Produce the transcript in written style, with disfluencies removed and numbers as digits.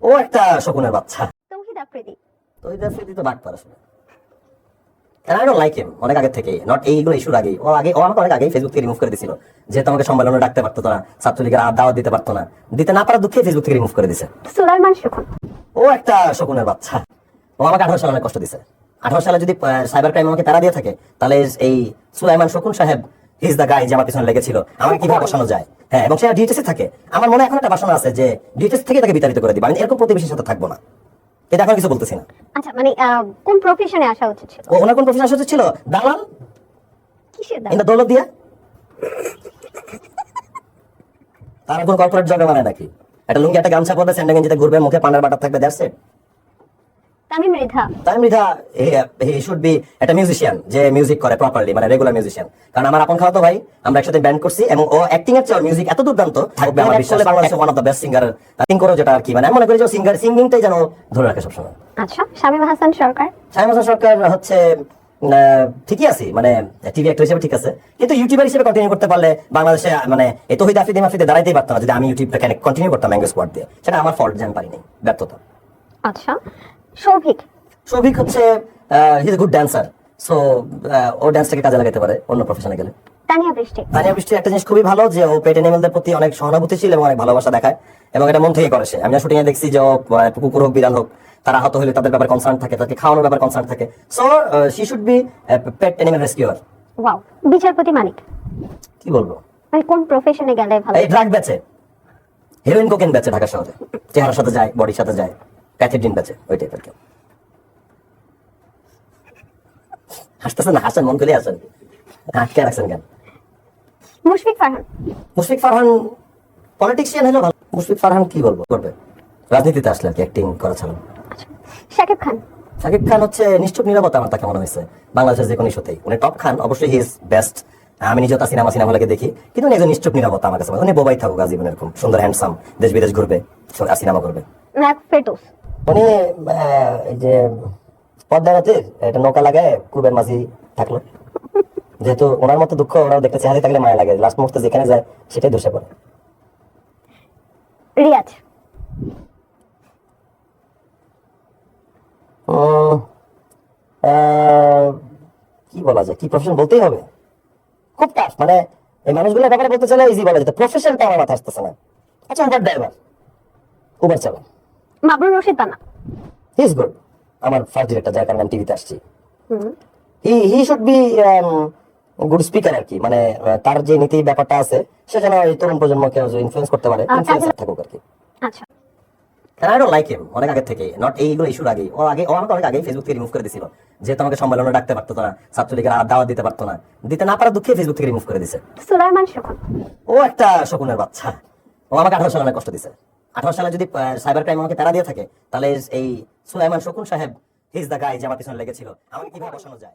ও একটা শকুনের বাচ্চা। তৌহিদ আফ্রিদি। তৌহিদ আফ্রিদি তো বাটপার আসলে। And I don't like him অনেক আগে থেকে, নট এইগুলো ইস্যুর আগে। ও আমাকে অনেক আগেই ফেসবুক থেকে রিমুভ করে দিছিল, যেহেতু আমাকে সম্মেলনে ডাকতে পারতো না, ছাত্রলীগের দাওয়াত দিতে পারতো না, দিতে না পারার দুঃখে ফেসবুক থেকে রিমুভ করে দিছে। সুলাইমান শকুন। ও একটা শকুনের বাচ্চা। ও আমাকে 18 সালে অনেক কষ্ট দিছে। 18 সালে যদি সাইবার ক্রাইম আমাকে তাড়া দিয়ে থাকে, তাহলে এই সুলাইমান শকুন সাহেব হি ইজ দ্য গাই যে আমার পিছনে লেগেছিল, আমাকে কিভাবে বসানো যায়। হ্যাঁ, এবং সে ডিএসএ থাকে। আমার মনে এখন একটা বাসনা আছে যে ডিএসএ থেকে তাকে বিতাড়িত করে দিবা। আমি এরকম প্রতিবেশীর সাথে থাকবো না। এটা এখন কিছু বলতেছি না। আচ্ছা, মানে কোন প্রফেশনে আসা উচিত ছিল? ওনার কোন প্রফেশন আসা উচিত ছিল? দালাল। কিসের দালাল? এটা দৌলত দিয়া। তার কোন কর্পোরেট জবে মানে নাকি? একটা লুঙ্গি একটা গামছা পরবে, স্যান্ডা গেঞ্জিতে ঘুরবে, মুখে পান্ডার বাটার থাকবে, that's it. Tamim Mridha. Tamim Mridha he should B একটা মিউজিশিয়ান যে মিউজিক করে প্রপারলি, মানে রেগুলার মিউজিশিয়ান। কারণ আমার আপন খাওয়া তো ভাই, আমরা একসাথে ব্যান্ড করছি এবং ও অ্যাক্টিং এর চেয়ে মিউজিক এত দুর্দান্ত থাকবে আমার বিশ্বাস। বাংলাদেশের one of the best singer acting করে, যেটা আর কি মানে আমি মনে করি যে সিঙ্গিংটাই যেন ধরে রাখে সবসময়। আচ্ছা, শামীম হাসান সরকার। শামীম হাসান সরকার হচ্ছে ঠিকই আছে, মানে টিভি অ্যাক্টর হিসেবে ঠিক আছে, কিন্তু ইউটিউবার হিসেবে কন্টিনিউ করতে পারলে বাংলাদেশে মানে এই তৌহিদ আফ্রিদি মাফ্রিদে দাঁড়াইতেই পারতাম না যদি আমি ইউটিউবটা কন্টিনিউ করতাম ম্যাঙ্গো স্কোয়াড দিয়ে। সেটা আমার ফল্ট, জান পারিনি, ব্যর্থতা। আচ্ছা, সৌভিক। সৌভিক হচ্ছে he is good dancer, so ও ড্যান্সটাকে কাজে লাগাতে পারে অন্য প্রফেশনে গেলে। তানিয়া বৃষ্টি। তানিয়া বৃষ্টির একটা জিনিস খুবই ভালো যে ও পেট এনিমেলদের প্রতি অনেক সহানুভূতিশীল এবং অনেক ভালোবাসা দেখায়, এবং এটা মন থেকে করে সে। আমি শুটিং এ দেখছি যে ও কুকুর হোক বিড়াল হোক, তারা আহত হলে তাদের ব্যাপারে কনসার্ন থাকে, তাদেরকে খাওয়ানোর ব্যাপারে কনসার্ন থাকে। So she should be pet animal rescuer. Wow. বিচারপতি মানিক। কি বলবো, মানে কোন প্রফেশনে গেলে ভালো? এই ড্রাগ বেচে, হেরোইন কোকেন বেচে ঢাকা শহরে, চেহারার সাথে যায়, বডির সাথে যায়, প্যাথেডিন বেচে, ওই টাইপের কেউ। হাসতেছেন না, হাসেন, মন খুলে আসেন, আটকে রাখছেন কেন? মুশফিক ফারহান। মুশফিক ফারহান পলিটিশিয়ান হলো ভালো। মুশফিক ফারহান কি বলবো, করবে রাজনীতিতে আসলে আর কি, অ্যাক্টিং করা ছাড়া। শাকিব খান। শাকিব খান হচ্ছে নিশ্চুপ নিরাপত্তা, আমার তাকে মনে হয়েছে বাংলাদেশের যে কোনো ইস্যুতেই উনি টপ খান। অবশ্যই হি ইজ বেস্ট, আমি নিজেও তার সিনেমা লাগে দেখি, কিন্তু উনি একজন নিশ্চুপ নিরাপত্তা আমার কাছে। উনি বোবাই থাকুক আজীবন, এরকম সুন্দর হ্যান্ডসাম, দেশ বিদেশ ঘুরবে আর সিনেমা করবে। নায়ক ফেরদৌস। উনি এই যে পদ্মাবতীর একটা নৌকা লাগায় কুবের মাঝি থাকলো, যেহেতু ওনার মতো দুঃখ ওরাও দেখতে চেহারে থাকলে মায়া লাগে, লাস্ট মুহূর্তে যেখানে যায় সেটাই দোষে পড়ে। রিয়াজ। কি বলা যায়, কি প্রফেশন বলতেই হবে, খুব টাফ। মানে এই মানুষগুলোর ব্যাপারে বলতে চাইলে ইজি বলা যেত, প্রফেশনটা আমার মাথায় আসতেছে না। আচ্ছা, উবার ড্রাইভার, উবার চালান। Mabrur Rashid Bannah. He is good, আমার ফার্স্ট ডিরেক্টর, যার কারণে টিভিতে আসছি। He should be good speaker আর কি, মানে তার যে নীতি ব্যাপারটা আছে সে যেন এই তরুণ প্রজন্মকে ইনফ্লুয়েন্স করতে পারে, ইনফ্লুয়েন্সার থাকুক আর কি। আচ্ছা। And I don't like him অনেক আগে থেকে, নট এইগুলো ইস্যুর আগে। ও আমাকে অনেক আগেই ফেসবুক থেকে রিমুভ করে দিছিল, যেহেতু আমাকে সম্মেলনে ডাকতে পারতো না, ছাত্রলীগের দাওয়াত দিতে পারতো না, দিতে না পারার দুঃখে ফেসবুক থেকে রিমুভ করে দিছে। সুলাইমান শকুন। ও একটা শকুনের বাচ্চা। ও আমাকে 18 সালে অনেক কষ্ট দিছে। 18 সালে যদি সাইবার ক্রাইম আমাকে তাড়া দিয়ে থাকে, তাহলে এই সুলাইমান শকুন সাহেব হি ইজ দ্য গাই যে আমার পিছনে লেগেছিল, আমাকে কিভাবে বসানো যায়।